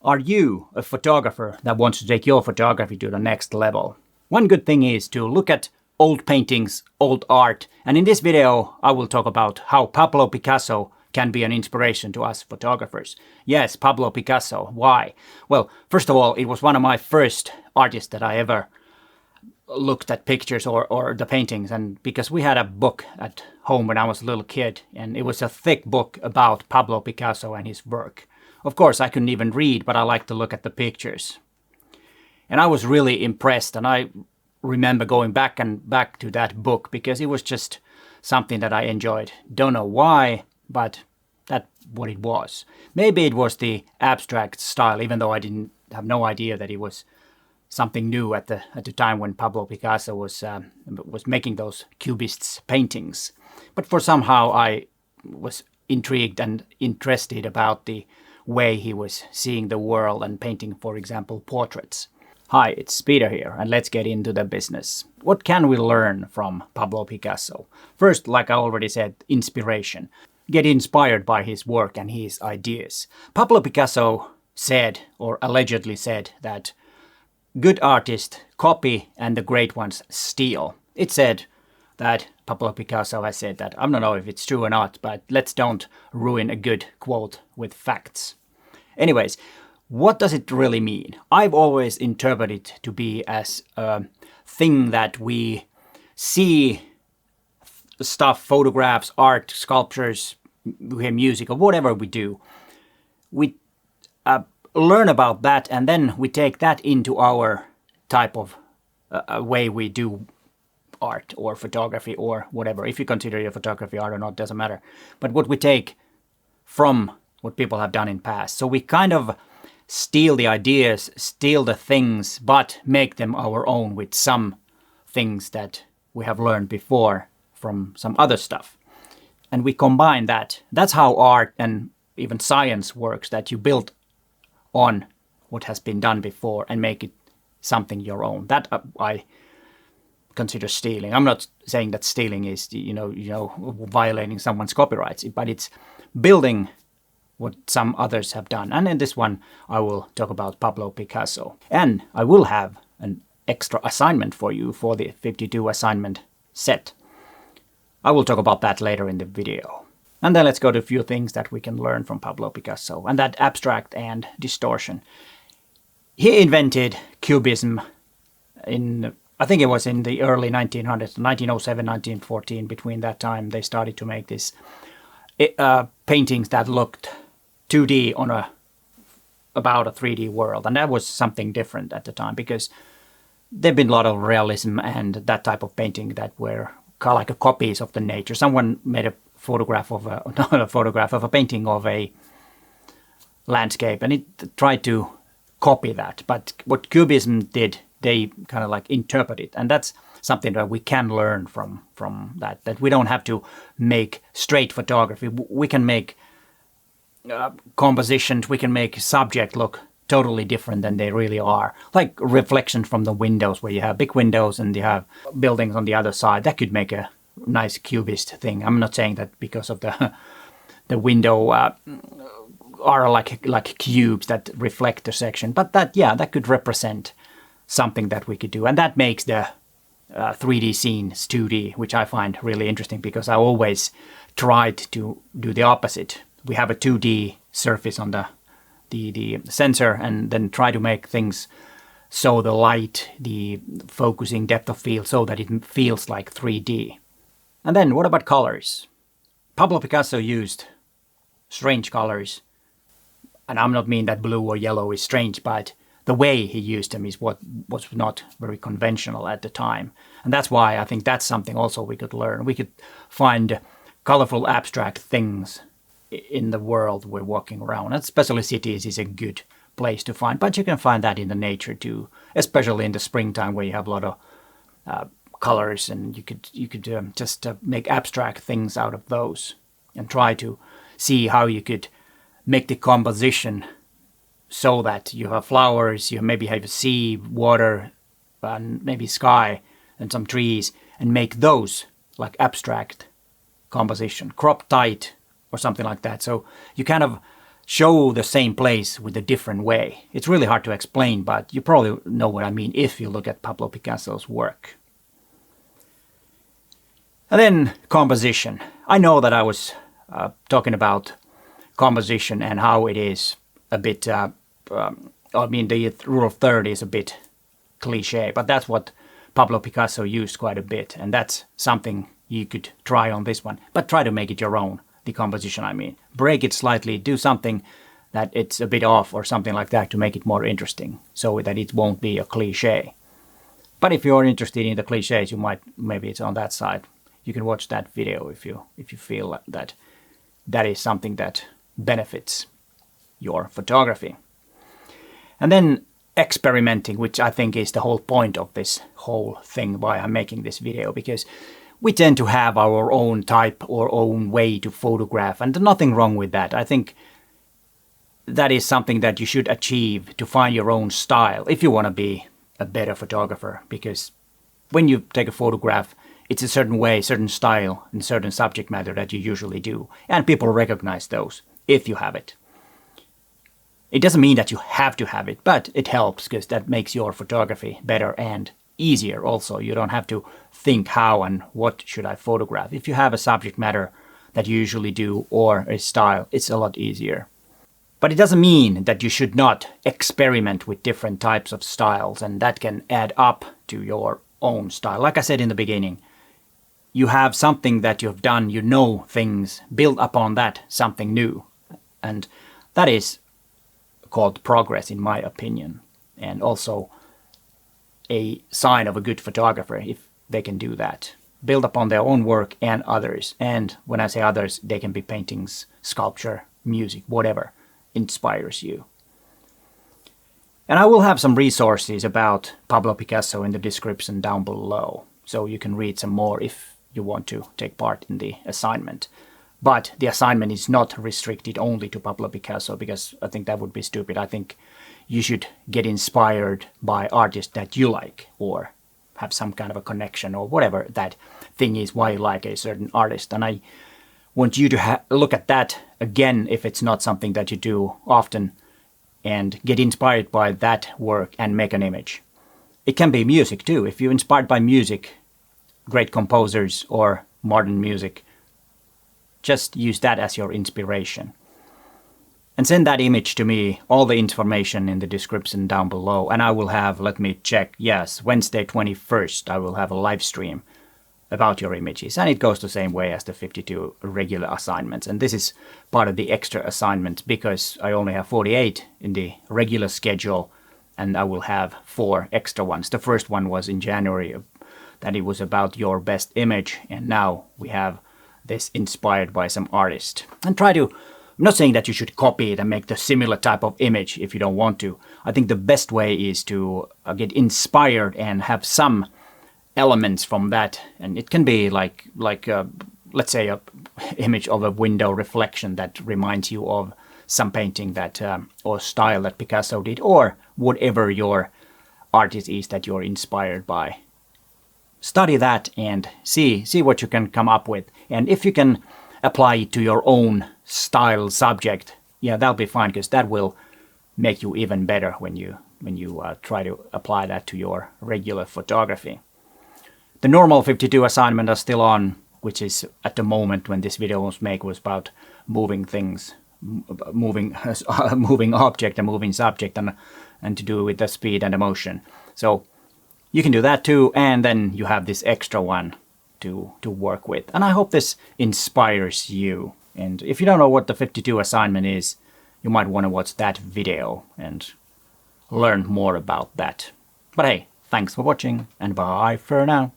Are you a photographer that wants to take your photography to the next level? One good thing is to look at old paintings, old art, and in this video I will talk about how Pablo Picasso can be an inspiration to us photographers. Yes, Pablo Picasso. Why? Well, first of all, it was one of my first artists that I ever looked at pictures or the paintings, and because we had a book at home when I was a little kid, and it was a thick book about Pablo Picasso and his work. Of course, I couldn't even read, but I liked to look at the pictures. And I was really impressed, and I remember going back to that book because it was just something that I enjoyed. Don't know why, but that's what it was. Maybe it was the abstract style, even though I didn't have no idea that it was something new at the time when Pablo Picasso was making those cubists paintings. But for somehow I was intrigued and interested about the way he was seeing the world and painting, for example, portraits. Hi, it's Peter here, and let's get into the business. What can we learn from Pablo Picasso? First, like I already said, inspiration. Get inspired by his work and his ideas. Pablo Picasso said, or allegedly said, that good artists copy and the great ones steal. It said that Pablo Picasso has said that. I don't know if it's true or not, but let's don't ruin a good quote with facts. Anyways, what does it really mean? I've always interpreted it to be as a thing that we see stuff, photographs, art, sculptures, music, or whatever we do. We learn about that, and then we take that into our type of way we do art or photography or whatever. If you consider your photography art or not, doesn't matter. But what we take from what people have done in past. So we kind of steal the ideas, steal the things, but make them our own with some things that we have learned before from some other stuff. And we combine that. That's how art and even science works, that you build on what has been done before and make it something your own. That I consider stealing. I'm not saying that stealing is, violating someone's copyrights, but it's building what some others have done. And in this one, I will talk about Pablo Picasso. And I will have an extra assignment for you for the 52 assignment set. I will talk about that later in the video. And then let's go to a few things that we can learn from Pablo Picasso, and that abstract and distortion. He invented Cubism I think it was in the early 1900s, 1907, 1914. Between that time, they started to make these paintings that looked 2D on about a 3D world. And that was something different at the time, because there'd been a lot of realism and that type of painting that were kind of like copies of the nature. Someone made a photograph of a painting of a landscape, and it tried to copy that. But what Cubism did, they kind of like interpret it, and that's something that we can learn from that we don't have to make straight photography. We can make compositions, we can make subject look totally different than they really are. Like reflections from the windows, where you have big windows and you have buildings on the other side. That could make a nice cubist thing. I'm not saying that because of the window are like cubes that reflect the section, but that could represent something that we could do, and that makes the 3D scenes 2D, which I find really interesting, because I always tried to do the opposite. We have a 2D surface on the sensor, and then try to make things so the light, the focusing, depth of field, so that it feels like 3D. And then what about colors? Pablo Picasso used strange colors, and I'm not mean that blue or yellow is strange, but the way he used them is what was not very conventional at the time. And that's why I think that's something also we could learn. We could find colorful, abstract things in the world we're walking around. And especially cities is a good place to find. But you can find that in the nature too, especially in the springtime, where you have a lot of colors, and you could just make abstract things out of those and try to see how you could make the composition so that you have flowers, you maybe have a sea, water, and maybe sky and some trees, and make those like abstract composition, crop tight or something like that. So you kind of show the same place with a different way. It's really hard to explain, but you probably know what I mean if you look at Pablo Picasso's work. And then composition. I know that I was talking about composition and how it is a bit, the rule of third is a bit cliche, but that's what Pablo Picasso used quite a bit, and that's something you could try on this one, but try to make it your own, the composition I mean. Break it slightly, do something that it's a bit off or something like that to make it more interesting, so that it won't be a cliche. But if you're interested in the cliches, you might, maybe it's on that side. You can watch that video if you feel that that is something that benefits your photography. And then experimenting, which I think is the whole point of this whole thing, why I'm making this video, because we tend to have our own type or own way to photograph, and there's nothing wrong with that. I think that is something that you should achieve to find your own style if you want to be a better photographer, because when you take a photograph, it's a certain way, certain style, and certain subject matter that you usually do, and people recognize those if you have it. It doesn't mean that you have to have it, but it helps because that makes your photography better and easier also. You don't have to think how and what should I photograph. If you have a subject matter that you usually do or a style, it's a lot easier. But it doesn't mean that you should not experiment with different types of styles, and that can add up to your own style. Like I said in the beginning, you have something that you've done, you know things, build upon that something new. And that is called progress in my opinion, and also a sign of a good photographer if they can do that. Build upon their own work and others. And when I say others, they can be paintings, sculpture, music, whatever inspires you. And I will have some resources about Pablo Picasso in the description down below, so you can read some more if you want to take part in the assignment. But the assignment is not restricted only to Pablo Picasso, because I think that would be stupid. I think you should get inspired by artists that you like, or have some kind of a connection, or whatever that thing is, why you like a certain artist. And I want you to look at that again if it's not something that you do often, and get inspired by that work and make an image. It can be music too. If you're inspired by music, great composers or modern music, just use that as your inspiration. And send that image to me, all the information in the description down below. And I will have, let me check, yes, Wednesday 21st, I will have a live stream about your images. And it goes the same way as the 52 regular assignments. And this is part of the extra assignments because I only have 48 in the regular schedule, and I will have 4 extra ones. The first one was in January, that it was about your best image, and now we have this inspired by some artist. And try to, I'm not saying that you should copy it and make the similar type of image if you don't want to. I think the best way is to get inspired and have some elements from that. And it can be like let's say a image of a window reflection that reminds you of some painting that or style that Picasso did, or whatever your artist is that you're inspired by. Study that and see what you can come up with. And if you can apply it to your own style subject, yeah, that'll be fine, because that will make you even better when you try to apply that to your regular photography. The normal 52 assignment are still on, which is at the moment when this video was made was about moving things, moving object and moving subject, and to do with the speed and the motion. So you can do that too, and then you have this extra one to work with. And I hope this inspires you. And if you don't know what the 52 assignment is, you might want to watch that video and learn more about that. But hey, thanks for watching, and bye for now.